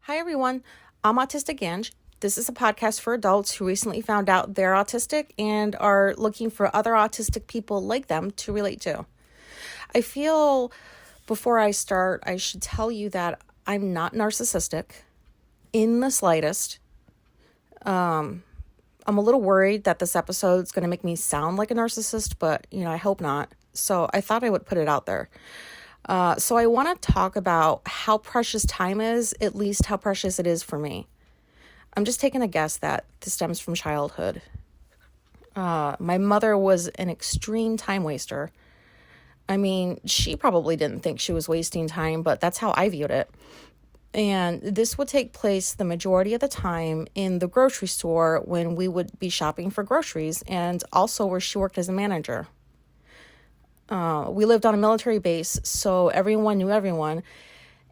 Hi, everyone. I'm Autistic Ange. This is a podcast for adults who recently found out they're autistic and are looking for other autistic people like them to relate to. I feel before I start, I should tell you that I'm not narcissistic in the slightest. I'm a little worried that this episode is going to make me sound like a narcissist, but, I hope not. So I thought I would put it out there. So I want to talk about how precious time is, at least how precious it is for me. I'm just taking a guess that this stems from childhood. My mother was an extreme time waster. I mean, she probably didn't think she was wasting time, but that's how I viewed it. And this would take place the majority of the time in the grocery store when we would be shopping for groceries, and also where she worked as a manager. We lived on a military base, so everyone knew everyone,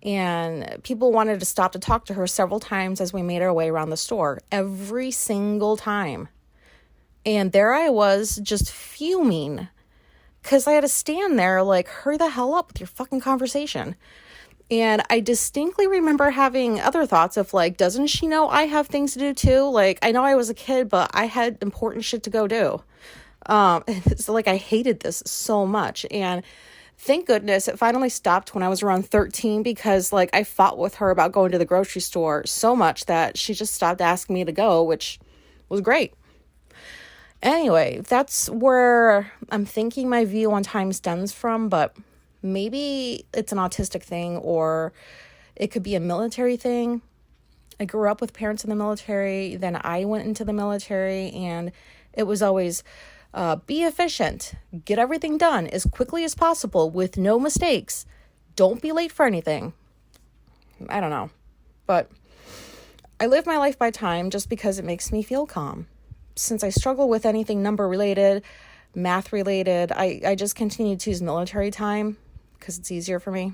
and people wanted to stop to talk to her several times as we made our way around the store, every single time. And there I was, just fuming, because I had to stand there like, hurry the hell up with your fucking conversation. And I distinctly remember having other thoughts of like, doesn't she know I have things to do too? Like, I know I was a kid, but I had important shit to go do. So like I hated this so much, and thank goodness it finally stopped when I was around 13, because like I fought with her about going to the grocery store so much that she just stopped asking me to go, which was great. Anyway, that's where I'm thinking my view on time stems from, but maybe it's an autistic thing, or it could be a military thing. I grew up with parents in the military, then I went into the military, and it was always be efficient, get everything done as quickly as possible with no mistakes. Don't be late for anything. I don't know. But I live my life by time just because it makes me feel calm. Since I struggle with anything number related, math related, I just continue to use military time because it's easier for me.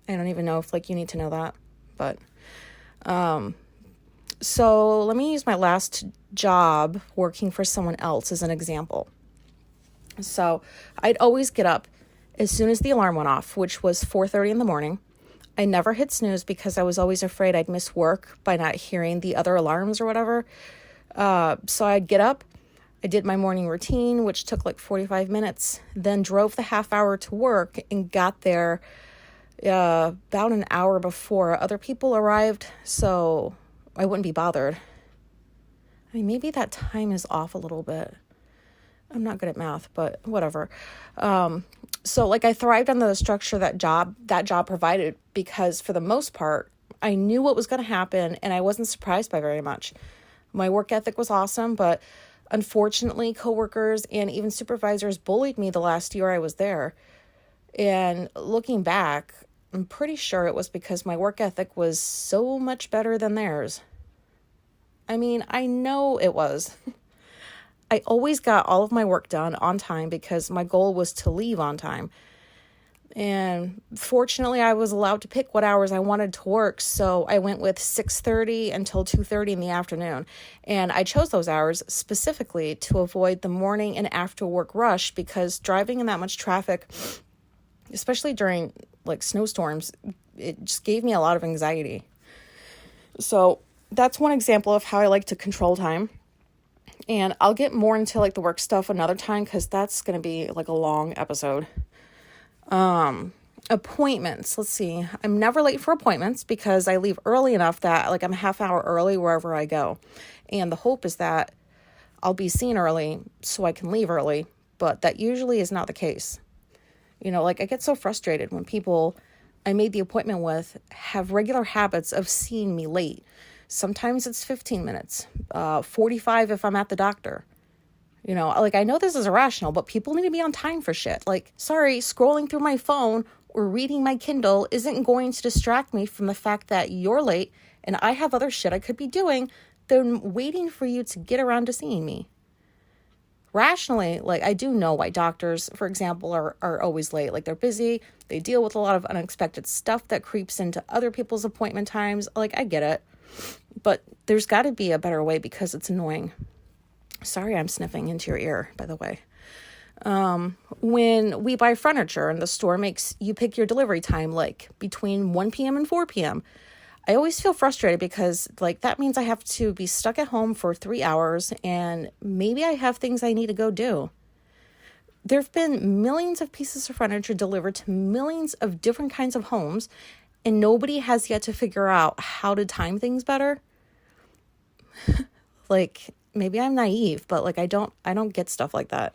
I don't even know if you need to know that. But so let me use my last job working for someone else as an example. So I'd always get up as soon as the alarm went off, which was 4:30 in the morning. I never hit snooze because I was always afraid I'd miss work by not hearing the other alarms or whatever. So I'd get up, I did my morning routine, which took 45 minutes, then drove the half hour to work and got there about an hour before other people arrived, so I wouldn't be bothered. I mean, maybe that time is off a little bit. I'm not good at math, but whatever. So I thrived on the structure that job provided, because for the most part, I knew what was going to happen and I wasn't surprised by very much. My work ethic was awesome, but unfortunately, coworkers and even supervisors bullied me the last year I was there. And looking back, I'm pretty sure it was because my work ethic was so much better than theirs. I mean, I know it was. I always got all of my work done on time because my goal was to leave on time. And fortunately, I was allowed to pick what hours I wanted to work, so I went with 6:30 until 2:30 in the afternoon. And I chose those hours specifically to avoid the morning and after work rush, because driving in that much traffic, especially during snowstorms, it just gave me a lot of anxiety. So that's one example of how I like to control time. And I'll get more into the work stuff another time, because that's going to be a long episode. Appointments. Let's see. I'm never late for appointments because I leave early enough that I'm a half hour early wherever I go. And the hope is that I'll be seen early so I can leave early, but that usually is not the case. I get so frustrated when people I made the appointment with have regular habits of seeing me late. Sometimes it's 15 minutes, 45 if I'm at the doctor. I know this is irrational, but people need to be on time for shit. Sorry, scrolling through my phone or reading my Kindle isn't going to distract me from the fact that you're late and I have other shit I could be doing than waiting for you to get around to seeing me. Rationally, I do know why doctors, for example, are always late. They're busy. They deal with a lot of unexpected stuff that creeps into other people's appointment times. I get it. But there's got to be a better way, because it's annoying. Sorry, I'm sniffing into your ear, by the way. When we buy furniture and the store makes you pick your delivery time, between 1 p.m. and 4 p.m., I always feel frustrated because like that means I have to be stuck at home for 3 hours and maybe I have things I need to go do. There have been millions of pieces of furniture delivered to millions of different kinds of homes, and nobody has yet to figure out how to time things better. Like, maybe I'm naive, but like I don't get stuff like that.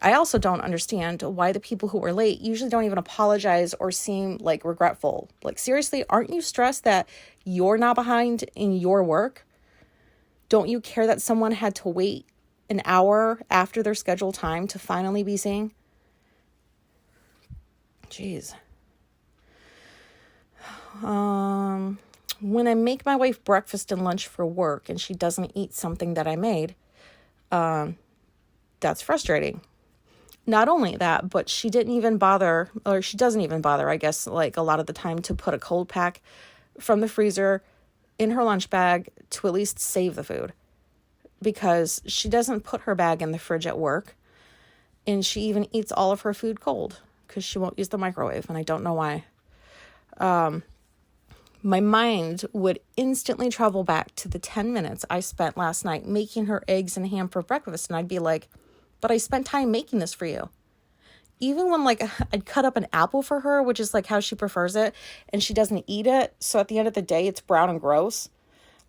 I also don't understand why the people who are late usually don't even apologize or seem like regretful. Like, seriously, aren't you stressed that you're not behind in your work? Don't you care that someone had to wait an hour after their scheduled time to finally be seen? Jeez. When I make my wife breakfast and lunch for work and she doesn't eat something that I made, that's frustrating. Not only that, but she doesn't even bother, I guess, like a lot of the time to put a cold pack from the freezer in her lunch bag to at least save the food. Because she doesn't put her bag in the fridge at work, and she even eats all of her food cold because she won't use the microwave, and I don't know why. My mind would instantly travel back to the 10 minutes I spent last night making her eggs and ham for breakfast, and I'd be like, but I spent time making this for you. Even when like I'd cut up an apple for her, which is like how she prefers it, and she doesn't eat it, so at the end of the day it's brown and gross.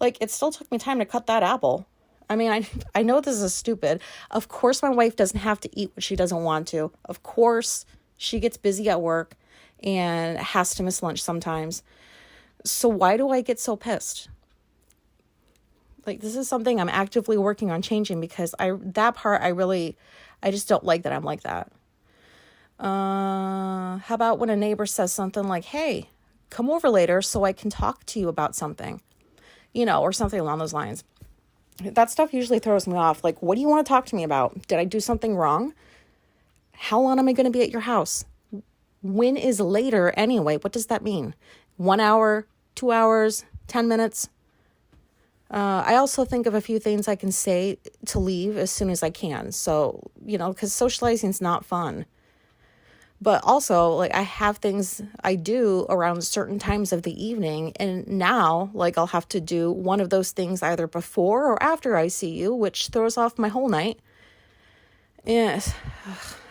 Like, it still took me time to cut that apple. I mean, I know this is stupid. Of course, my wife doesn't have to eat what she doesn't want to. Of course, she gets busy at work and has to miss lunch sometimes. So why do I get so pissed? Like, this is something I'm actively working on changing because I just don't like that I'm like that. How about when a neighbor says something like, hey, come over later so I can talk to you about something, or something along those lines. That stuff usually throws me off. Like, what do you want to talk to me about? Did I do something wrong? How long am I going to be at your house? When is later anyway? What does that mean? 1 hour, 2 hours, 10 minutes? I also think of a few things I can say to leave as soon as I can. So, because socializing is not fun. But also, like, I have things I do around certain times of the evening. And now, like, I'll have to do one of those things either before or after I see you, which throws off my whole night. Yeah,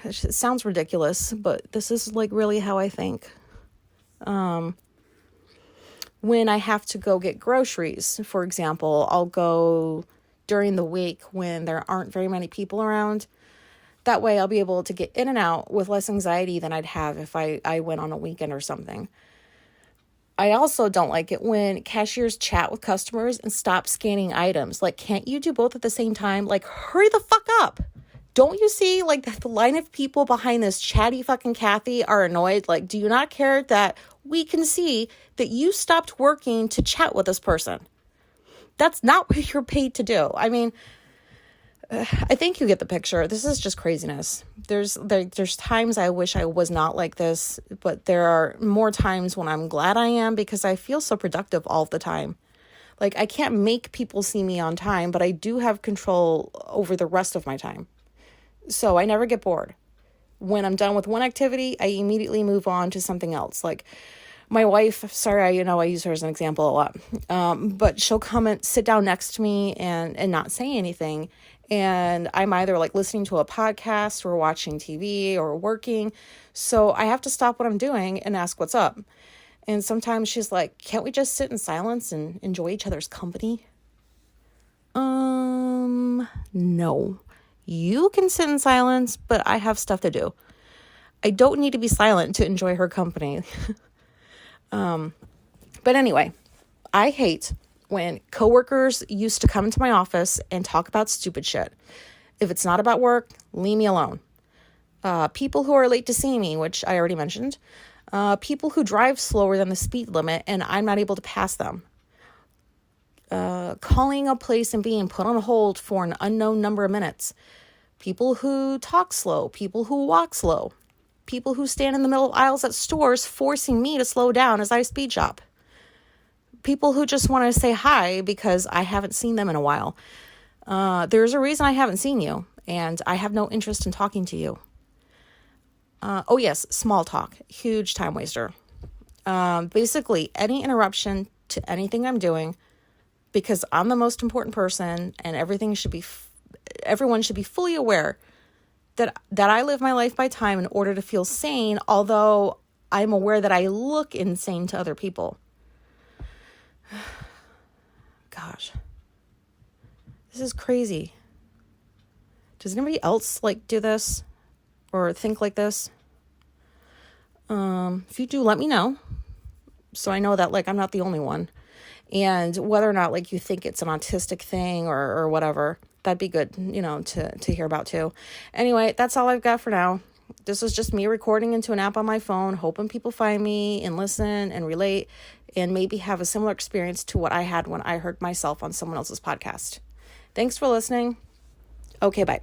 it sounds ridiculous, but this is, like, really how I think. When I have to go get groceries, for example, I'll go during the week when there aren't very many people around. That way I'll be able to get in and out with less anxiety than I'd have if I went on a weekend or something. I also don't like it when cashiers chat with customers and stop scanning items. Like, can't you do both at the same time? Like, hurry the fuck up. Don't you see, like, the line of people behind this chatty fucking Kathy are annoyed? Like, do you not care that we can see that you stopped working to chat with this person? That's not what you're paid to do. I mean, I think you get the picture. This is just craziness. There's times I wish I was not like this, but there are more times when I'm glad I am because I feel so productive all the time. Like, I can't make people see me on time, but I do have control over the rest of my time. So I never get bored. When I'm done with one activity, I immediately move on to something else. Like, my wife, sorry, I use her as an example a lot, but she'll come and sit down next to me and not say anything. And I'm either like listening to a podcast or watching TV or working. So I have to stop what I'm doing and ask what's up. And sometimes she's like, can't we just sit in silence and enjoy each other's company? No. You can sit in silence, but I have stuff to do. I don't need to be silent to enjoy her company. But anyway, I hate when coworkers used to come into my office and talk about stupid shit. If it's not about work, leave me alone. People who are late to see me, which I already mentioned. People who drive slower than the speed limit and I'm not able to pass them. Calling a place and being put on hold for an unknown number of minutes. People who talk slow. People who walk slow. People who stand in the middle of aisles at stores forcing me to slow down as I speed shop. People who just want to say hi because I haven't seen them in a while. There's a reason I haven't seen you, and I have no interest in talking to you. Oh yes, small talk. Huge time waster. Basically, any interruption to anything I'm doing because I'm the most important person, and everyone should be fully aware that I live my life by time in order to feel sane, although I'm aware that I look insane to other people. Gosh. This is crazy. Does anybody else do this or think like this? If you do, let me know. So I know that I'm not the only one. And whether or not you think it's an autistic thing or whatever, that'd be good, to hear about too. Anyway, that's all I've got for now. This was just me recording into an app on my phone, hoping people find me and listen and relate and maybe have a similar experience to what I had when I heard myself on someone else's podcast. Thanks for listening. Okay, bye.